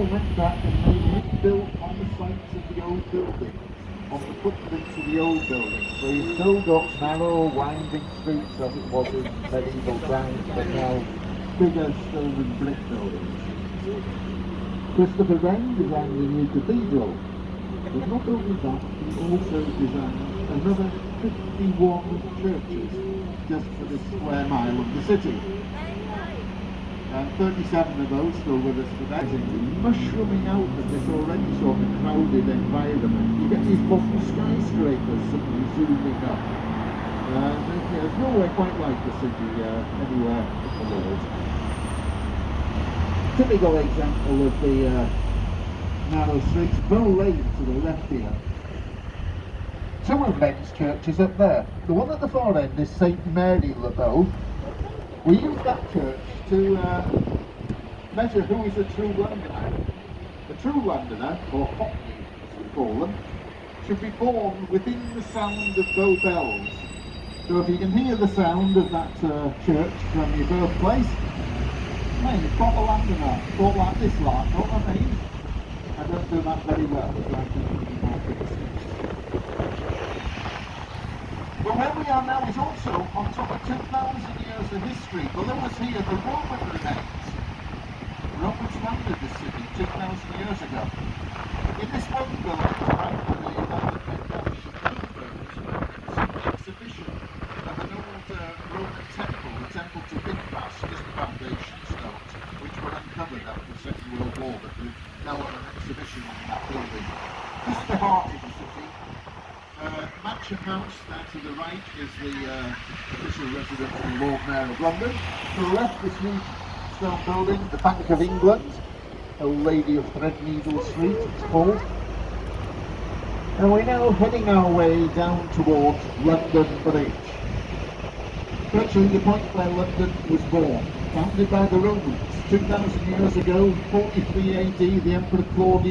moment that they rebuilt on the sites of the old buildings, on the footprints of the old buildings. So you've still got narrow, winding streets as it was in medieval times, but now bigger stone and brick buildings. Christopher Wren designed the new cathedral, but not only that, he also designed another 51 churches just for this square mile of the city. And 37 of those still with us today. Mushrooming out of this already sort of crowded environment, you get these modern skyscrapers suddenly zooming up. There's nowhere quite like the city anywhere in the world. Typical example of the narrow streets. Bow Lane to the left here. Two of Wren's churches up there. The one at the far end is St Mary Le Bow. We use that church to measure who is a true Londoner. A true Londoner, or Cockney as we call them, should be born within the sound of Bow Bells. So if you can hear the sound of that church from your birthplace, hey, you've got a Londoner, thought like this lot, know what I mean? I don't do that very well, so I can give you more excuse. But where we are now is also on top of 2,000 years of history. Below us here, the Roman remains. Romans founded this city 2,000 years ago. In this one building, right, the exhibition of an old Roman temple, the temple to Bigmas, just the foundation stones, which were uncovered after the Second World War, but there's now an exhibition in that building. This is the heart of the city. Mansion House, there to the right, is the official residence of the Lord Mayor of London. To the left, this new stone building, the Bank of England, Old Lady of Threadneedle Street, it's called. And we're now heading our way down towards London Bridge. Virtually the point where London was born, founded by the Romans 2,000 years ago, 43 AD, the Emperor Claudius